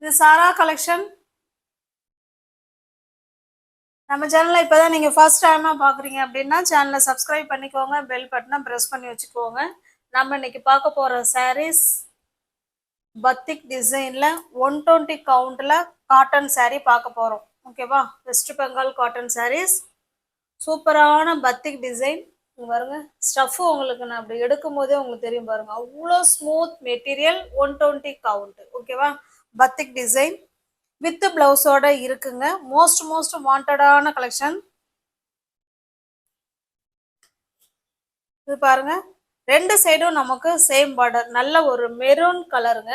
இது சாரா கலெக்ஷன். நம்ம சேனலை இப்போதான் நீங்கள் ஃபர்ஸ்ட் டைமாக பார்க்குறீங்க அப்படின்னா சேனலை சப்ஸ்கிரைப் பண்ணிக்கோங்க, பெல் பட்டனை ப்ரெஸ் பண்ணி வச்சுக்கோங்க. நம்ம இன்னைக்கு பார்க்க போகிற சாரீஸ் பத்திக் டிசைனில் 120 கவுண்டில் காட்டன் சாரீ பார்க்க போகிறோம். ஓகேவா? வெஸ்ட் பெங்கால் காட்டன் சாரீஸ், சூப்பரான பத்திக் டிசைன். பாருங்க, ஸ்டஃப் உங்களுக்கு நான் அப்படி எடுக்கும் போதே உங்களுக்கு தெரியும் பாருங்க, அவ்வளோ ஸ்மூத் மெட்டீரியல். 120 கவுண்ட். ஓகேவா? பத்திக் டிசைன் வித் பிளவுஸோட இருக்குங்க. மோஸ்ட் வாண்டடான கலெக்ஷன். இது பாருங்க, ரெண்டு சைடும் நமக்கு சேம் பார்டர். நல்ல ஒரு மெரூன் கலருங்க.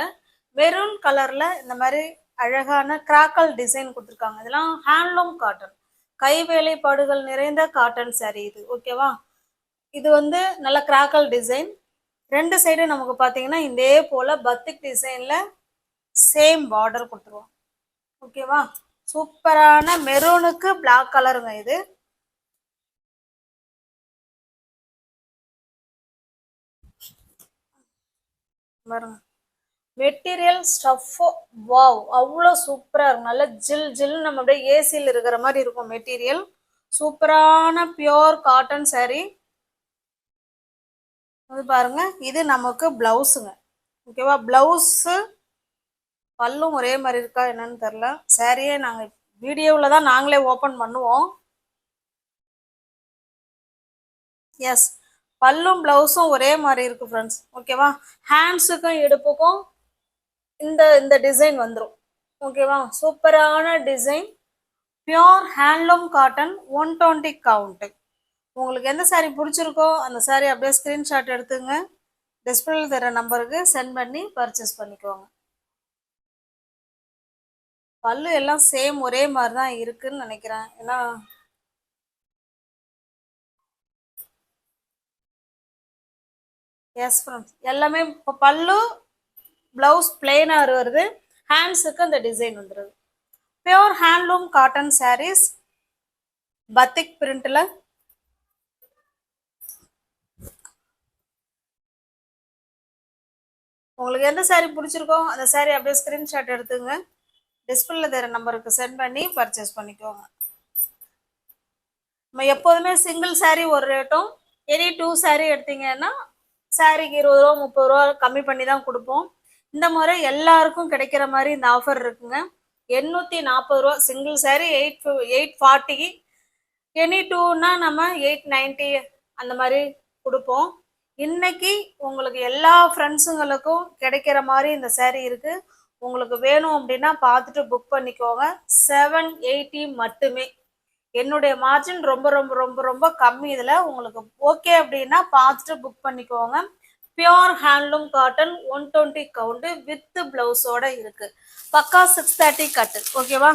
மெரூன் கலர்ல இந்த மாதிரி அழகான கிராக்கல் டிசைன் கொடுத்துருக்காங்க. இதெல்லாம் ஹேண்ட்லூம் காட்டன், கை வேலைப்பாடுகள் நிறைந்த காட்டன் சாரீ இது. ஓகேவா? இது வந்து நல்ல கிராக்கல் டிசைன். ரெண்டு சைடும் நமக்கு பார்த்தீங்கன்னா இதே போல பத்திக் டிசைன்ல சேம் பார்டர் கொடுத்துருவோம். ஓகேவா? சூப்பரான மெரூனுக்கு பிளாக் கலருங்க இது. பாருங்க, மெட்டீரியல் ஸ்டஃப் வாவ், அவ்வளோ சூப்பராக இருக்கும். நல்ல ஜில் ஜில், நம்ம அப்படியே ஏசியில் இருக்கிற மாதிரி இருக்கும் மெட்டீரியல். சூப்பரான பியோர் காட்டன் சாரீ. இது பாருங்க, இது நமக்கு பிளவுஸுங்க. ஓகேவா? பிளவுஸு பல்லும் ஒரே மாதிரி இருக்கா என்னன்னு தெரில. சாரியே நாங்கள் வீடியோவில் தான் நாங்களே ஓப்பன் பண்ணுவோம். எஸ், பல்லும் பிளவுஸும் ஒரே மாதிரி இருக்கு ஃப்ரெண்ட்ஸ். ஓகேவா? ஹேண்ட்ஸுக்கும் இடுப்புக்கும் இந்த இந்த டிசைன் வந்துடும். ஓகேவா? சூப்பரான design, pure handloom cotton, 120 count. உங்களுக்கு எந்த சாரீ பிடிச்சிருக்கோ அந்த சாரீ அப்படியே ஸ்க்ரீன்ஷாட் எடுத்துங்க, டிஸ்பிளேல தர நம்பருக்கு சென்ட் பண்ணி பர்ச்சேஸ் பண்ணிக்கோங்க. பல்லு எல்லாம் சேம் ஒரே மாதிரி தான் இருக்குன்னு நினைக்கிறேன். ஏன்னா எஸ் ஃப்ரெண்ட்ஸ், எல்லாமே இப்போ பல்லு பிளவுஸ் பிளெயினாக வருது, ஹேண்ட்ஸுக்கு அந்த டிசைன் வந்துடுது. Pure handloom cotton saris batik பிரிண்ட்ல. உங்களுக்கு எந்த சாரீ பிடிச்சிருக்கோ அந்த சாரீ அப்படியே ஸ்கிரீன்ஷாட் எடுத்துங்க, டிஸ்பிளேல தர நம்பருக்கு சென்ட் பண்ணி பர்ச்சேஸ் பண்ணிக்கோங்க. நம்ம எப்போதுமே சிங்கிள் சாரீ ஒரு ரேட்டும், எனி 2 சாரீ எடுத்தீங்கன்னா சாரீக்கு 20 ரூபா 30 ரூபா கம்மி பண்ணி தான் கொடுப்போம். இந்த முறை எல்லாருக்கும் கிடைக்கிற மாதிரி இந்த ஆஃபர் இருக்குங்க. 840 ரூபா சிங்கிள் சாரீ, 840. எனி 2னா நம்ம 890 அந்த மாதிரி கொடுப்போம். இன்னைக்கு உங்களுக்கு எல்லா ஃப்ரெண்ட்ஸுங்களுக்கும் கிடைக்கிற மாதிரி இந்த சாரீ இருக்கு. உங்களுக்கு வேணும் அப்படின்னா பார்த்துட்டு புக் பண்ணிக்கோங்க. 780 மட்டுமே. என்னுடைய மார்ஜின் ரொம்ப ரொம்ப ரொம்ப ரொம்ப கம்மி. இதில் உங்களுக்கு ஓகே அப்படின்னா பார்த்துட்டு புக் பண்ணிக்கோங்க. Pure handloom cotton, 120 count with பிளவுஸோட இருக்கு. பக்கா 630 கட்டு. ஓகேவா?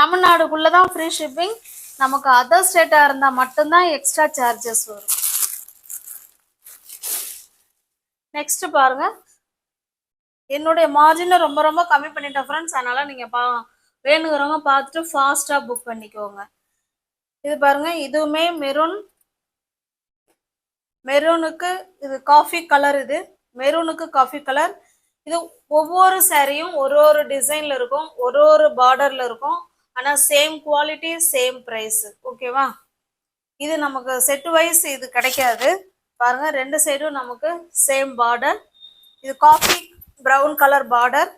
தமிழ்நாடுக்குள்ளதான் ஃப்ரீ ஷிப்பிங். நமக்கு அதர் ஸ்டேட்டா இருந்தா மட்டும்தான் எக்ஸ்ட்ரா சார்ஜஸ் வரும். நெக்ஸ்ட் பாருங்க, என்னுடைய மார்ஜினை ரொம்ப ரொம்ப கம்மி பண்ணிட்டேன் ஃப்ரெண்ட்ஸ். அதனால நீங்க வேணுங்கிறவங்க பார்த்துட்டு ஃபாஸ்டா புக் பண்ணிக்கோங்க. இது பாருங்க, இதுவுமே மெரூன். மெரூனுக்கு இது காஃபி கலர். இது மெரூனுக்கு காஃபி கலர். இது ஒவ்வொரு சாரியும் ஒரு ஒரு டிசைன்ல இருக்கும், ஒரு ஒரு பார்டர்ல இருக்கும். ஆனா சேம் குவாலிட்டி சேம் பிரைஸ். ஓகேவா? இது நமக்கு செட் வைஸ் இது கிடைக்காது. பாருங்க, ரெண்டு சைடும் நமக்கு சேம் பார்டர். இது காஃபி பிரவுன் கலர் பார்டர்.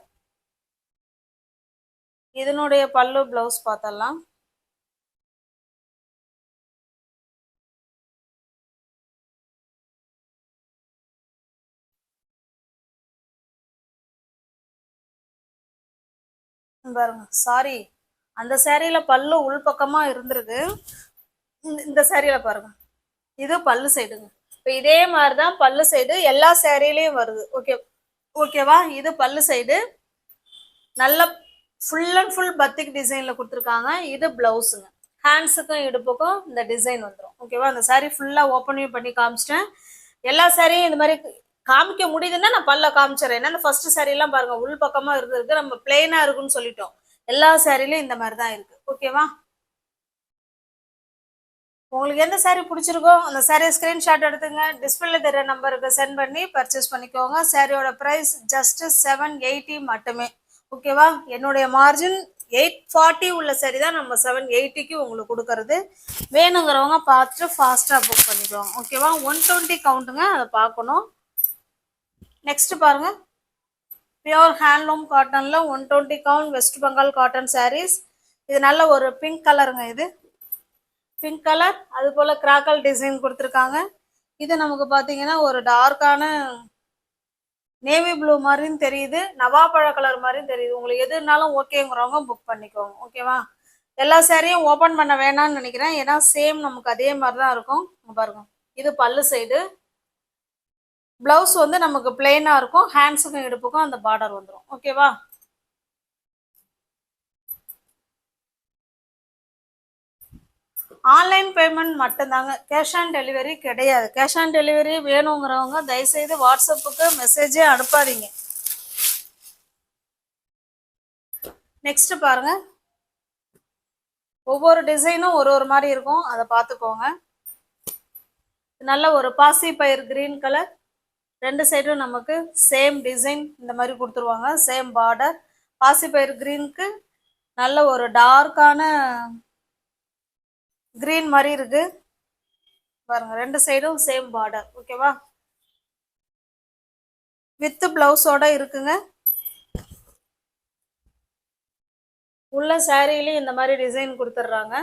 இதனுடைய பல்லு பிளவுஸ் பார்த்தலாம். பாருங்க, சாரி, அந்த சாரியில பல்லு உள்பக்கமா இருந்திருக்கு. இந்த சாரியில பாருங்க, இது பல்லு சைடுங்க. இப்போ இதே மாதிரிதான் பல்லு சைடு எல்லா சாரிலையும் வருது. ஓகேவா? இது பல்லு சைடு நல்ல ஃபுல் அண்ட் ஃபுல் பத்திக் டிசைன்ல கொடுத்துருக்காங்க. இது பிளவுஸுங்க. ஹேண்ட்ஸுக்கும் இடுப்புக்கும் இந்த டிசைன் வந்துடும். ஓகேவா? அந்த சாரீ ஃபுல்லா ஓப்பன் பண்ணி காமிச்சிட்டேன். எல்லா சாரியும் இந்த மாதிரி காமிக்க முடியுதுன்னா நான் பல்ல காமிச்சிடறேன். ஏன்னா ஃபர்ஸ்ட் சாரி எல்லாம் பாருங்க உள் பக்கமா இருக்கு, நம்ம பிளெயினா இருக்குன்னு சொல்லிட்டோம். எல்லா சாரிலையும் இந்த மாதிரி தான் இருக்கு. ஓகேவா? உங்களுக்கு எந்த சாரீ பிடிச்சிருக்கோ அந்த சாரியை ஸ்கிரீன்ஷாட் எடுத்துங்க, டிஸ்பிளேல தர நம்பருக்கு சென்ட் பண்ணி பர்ச்சேஸ் பண்ணிக்கோங்க. சாரியோட பிரைஸ் ஜஸ்ட் 780 மட்டுமே. ஓகேவா? என்னுடைய மார்ஜின் 840 உள்ள சரி தான் நம்ம 780க்கு உங்களுக்கு கொடுக்கறது. வேணுங்கிறவங்க பார்த்துட்டு ஃபாஸ்ட்டாக புக் பண்ணிக்குவாங்க. ஓகேவா? 120 கவுண்ட்டுங்க, அதை பார்க்கணும். நெக்ஸ்ட் பாருங்க, பியோர் ஹேண்ட்லூம் காட்டன்ல 120 கவுண்ட் வெஸ்ட் பெங்கால் காட்டன் சாரீஸ். இது நல்ல ஒரு பிங்க் கலருங்க. இது பிங்க் கலர், அது போல கிராக்கல் டிசைன் கொடுத்துருக்காங்க. இது நமக்கு பார்த்தீங்கன்னா ஒரு டார்க்கான நேவி ப்ளூ மாதிரியும் தெரியுது, நவாப்பழ கலர் மாதிரியும் தெரியுது. உங்களுக்கு எதுனாலும் ஓகேங்கிறவங்க புக் பண்ணிக்கோங்க. ஓகேவா? எல்லா சாரியும் ஓப்பன் பண்ண வேணாம்னு நினைக்கிறேன், ஏன்னா சேம் நமக்கு அதே மாதிரி தான் இருக்கும். பாருங்க, இது பல்லு சைடு. பிளவுஸ் வந்து நமக்கு பிளெயினா இருக்கும், ஹேண்ட்ஸுக்கும் இடுப்புக்கும் அந்த பார்டர் வந்துடும். ஓகேவா? ஆன்லைன் பேமெண்ட் மட்டும்தாங்க, கேஷ் ஆன் டெலிவரி கிடையாது. கேஷ் ஆன் டெலிவரி வேணுங்கிறவங்க தயவுசெய்து வாட்ஸ்அப்புக்கு மெசேஜே அனுப்பாதீங்க. நெக்ஸ்ட் பாருங்க, ஒவ்வொரு டிசைனும் ஒரு ஒரு மாதிரி இருக்கும், அதை பார்த்துக்கோங்க. நல்ல ஒரு பாசி பயிர் கிரீன் கலர், ரெண்டு சைடும் நமக்கு சேம் டிசைன் இந்த மாதிரி கொடுத்துருவாங்க, சேம் பார்டர். பாசி பயிர் கிரீனுக்கு நல்ல ஒரு டார்க்கான கிரீன் மாதிரி இருக்கு பாருங்க, ரெண்டு சைடும் சேம் பார்டர். ஓகேவா? வித் பிளவுஸோட இருக்குங்க. உள்ள சாரிலையும் இந்த மாதிரி டிசைன் கொடுத்துட்றாங்க.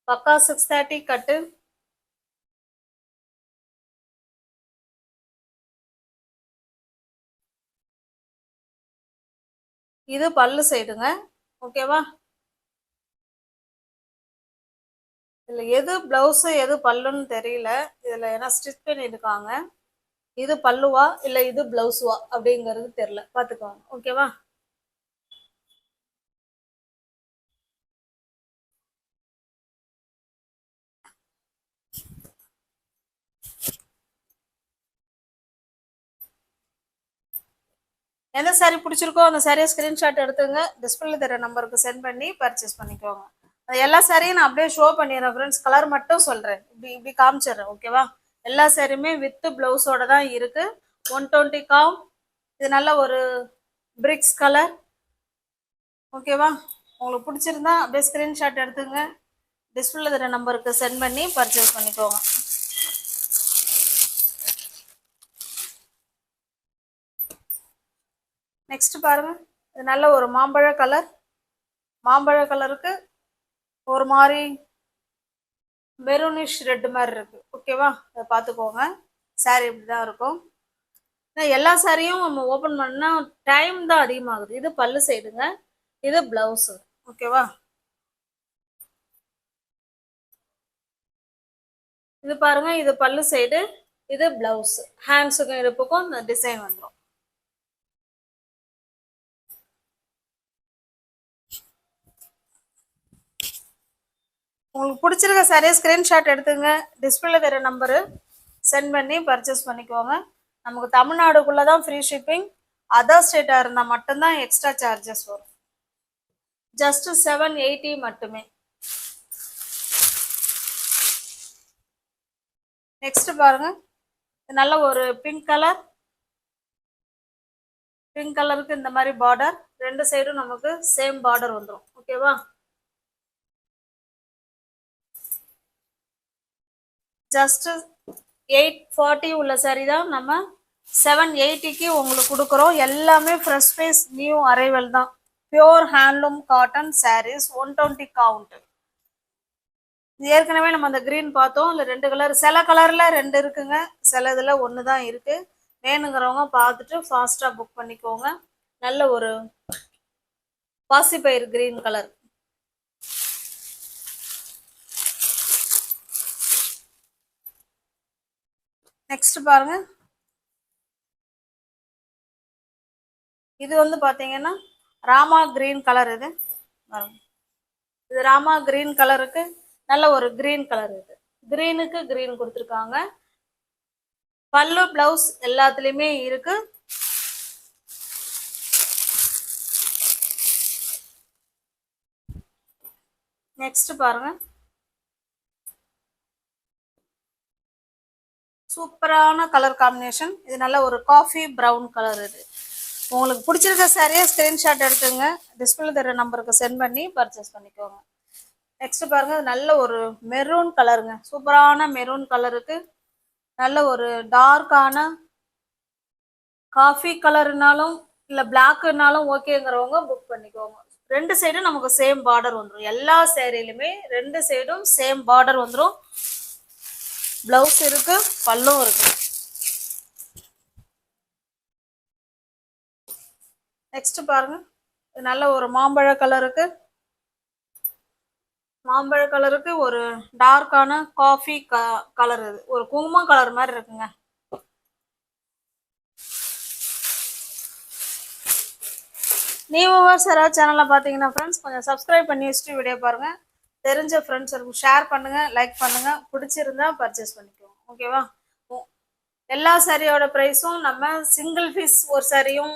பக்கா 630 கட்டு. இது பல்லு சைடுங்க. ஓகேவா? இதுல எது பிளவுஸ் எது பல்லுன்னு தெரியல, இதுல ஏன்னா ஸ்டிச் பண்ணியிருக்காங்க. இது பல்லுவா இல்ல இது பிளவுஸ்வா அப்படிங்கிறது தெரியல, பாத்துக்கோங்க. ஓகேவா? எந்த சாரி பிடிச்சிருக்கோ அந்த சாரியை ஸ்கிரீன்ஷாட் எடுத்துங்க, டிஸ்பிளே தர நம்பருக்கு சென்ட் பண்ணி பர்ச்சேஸ் பண்ணிக்கோங்க. எல்லா சாரியும் நான் அப்படியே ஷோ பண்ணிடுறேன் ஃப்ரெண்ட்ஸ், கலர் மட்டும் சொல்றேன், இப்படி இப்படி காமிச்சிடுறேன். ஓகேவா? எல்லா சாரியுமே வித் பிளவுஸோட தான் இருக்கு. 120 காம். இது நல்ல ஒரு பிரிக்ஸ் கலர். ஓகேவா? உங்களுக்கு பிடிச்சிருந்தா அப்படியே ஸ்கிரீன்ஷாட் எடுத்துங்க, டிஸ்பிளே தர நம்பருக்கு சென்ட் பண்ணி பர்ச்சேஸ் பண்ணிக்கோங்க. நெக்ஸ்ட் பாருங்க, இது நல்ல ஒரு மாம்பழ கலர். மாம்பழ கலருக்கு ஒரு மாதிரி மெரூனிஷ் ரெட் மாதிரி இருக்கு. ஓகேவா? அதை பார்த்துக்கோங்க. சாரி இப்படிதான் இருக்கும். எல்லா சாரியும் நம்ம ஓப்பன் பண்ணா டைம் தான் அதிகமாகுது. இது பல்லு சைடுங்க, இது பிளவுஸ். ஓகேவா? இது பாருங்க, இது பல்லு சைடு, இது பிளவுஸ். ஹேண்ட்ஸுக்கும் இடுப்புக்கும் இந்த டிசைன் வந்துடும். உங்களுக்கு பிடிச்சிருக்க சாரியை ஸ்கிரீன்ஷாட் எடுத்துங்க, டிஸ்பிளே தர நம்பரு சென்ட் பண்ணி பர்ச்சேஸ் பண்ணிக்கோங்க. நமக்கு தமிழ்நாடுக்குள்ள தான் ஃப்ரீ ஷிப்பிங். அதர் ஸ்டேட்டா இருந்தா மட்டும்தான் எக்ஸ்ட்ரா சார்ஜஸ் வரும். ஜஸ்ட் 780 மட்டுமே. நெக்ஸ்ட் பாருங்க, நல்ல ஒரு பிங்க் கலர். பிங்க் கலருக்கு இந்த மாதிரி பார்டர், ரெண்டு சைடும் நமக்கு சேம் பார்டர் வந்துடும். ஓகேவா? ஜஸ்ட் 840 உள்ள சாரி தான் நம்ம 780க்கு உங்களுக்கு கொடுக்குறோம். எல்லாமே ஃப்ரெஷ் ஃபேஸ் நியூ அரைவல் தான். Pure handloom cotton sarees, 120 count. ஏற்கனவே நம்ம அந்த கிரீன் பார்த்தோம், இல்லை ரெண்டு கலர், சில கலர்ல ரெண்டு இருக்குங்க, சில இதுல ஒன்று தான் இருக்கு. வேணுங்கிறவங்க பார்த்துட்டு ஃபாஸ்டா புக் பண்ணிக்கோங்க. நல்ல ஒரு பாசிப்பயிர் கிரீன் கலர். நெக்ஸ்ட் பாருங்க, இது வந்து பாத்தீங்கன்னா ராமா கிரீன் கலர். இது ராமா கிரீன் கலருக்கு நல்ல ஒரு கிரீன் கலர். இது கிரீனுக்கு கிரீன் கொடுத்துருக்காங்க. பல்லு பிளவுஸ் எல்லாத்துலயுமே இருக்கு. நெக்ஸ்ட் பாருங்க, சூப்பரான கலர் காம்பினேஷன். இது நல்ல ஒரு காஃபி பிரவுன் கலர். இது உங்களுக்கு பிடிச்சிருக்க சாரியை ஸ்க்ரீன்ஷாட் எடுத்துங்க, டிஸ்பிளே தர நம்பருக்கு சென்ட் பண்ணி பர்ச்சேஸ் பண்ணிக்கோங்க. நெக்ஸ்ட் பாருங்க, நல்ல ஒரு மெரூன் கலருங்க, சூப்பரான மெரூன் கலருக்கு நல்ல ஒரு டார்க்கான காஃபி கலர்னாலும் இல்லை பிளாக்குனாலும் ஓகேங்கிறவங்க புக் பண்ணிக்கோங்க. ரெண்டு சைடும் நமக்கு சேம் பார்டர் வந்துடும். எல்லா சேரீலுமே ரெண்டு சைடும் சேம் பார்டர் வந்துடும். பிளவுஸ் இருக்கு, பல்லும் இருக்கு. நெக்ஸ்ட் பாருங்க, நல்ல ஒரு மாம்பழ கலருக்கு ஒரு டார்க்கான காஃபி கலர், இது ஒரு குங்குமம் கலர் மாதிரி இருக்குங்க. நீவும் சார் சேனலில் பார்த்தீங்கன்னா ஃப்ரெண்ட்ஸ் கொஞ்சம் சப்ஸ்கிரைப் பண்ணி வச்சுட்டு வீடியோ பாருங்கள். தெரிஞ்ச ஃப்ரெண்ட்ஸுக்கு ஷேர் பண்ணுங்கள், லைக் பண்ணுங்கள், பிடிச்சிருந்தா பர்ச்சேஸ் பண்ணிக்கோங்க. ஓகேவா? எல்லா சாரியோட ப்ரைஸும் நம்ம சிங்கிள் பீஸ் ஒரு சாரியும்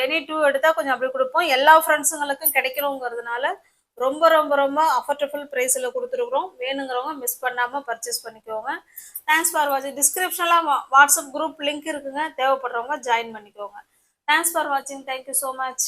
எனி டூ எடுத்தால் கொஞ்சம் அப்படி கொடுப்போம். எல்லா ஃப்ரெண்ட்ஸுங்களுக்கும் கிடைக்கணுங்கிறதுனால ரொம்ப ரொம்ப ரொம்ப அஃபோர்டபுள் ப்ரைஸில் கொடுத்துருக்குறோம். வேணுங்கிறவங்க மிஸ் பண்ணாமல் பர்ச்சேஸ் பண்ணிக்கோங்க. தேங்க்ஸ் ஃபார் வாட்சிங். டிஸ்கிரிப்ஷனில் வாட்ஸ்அப் குரூப் லிங்க் இருக்குங்க, தேவைப்படுறவங்க ஜாயின் பண்ணிக்கோங்க. தேங்க்ஸ் ஃபார் வாட்சிங். Thank you so much.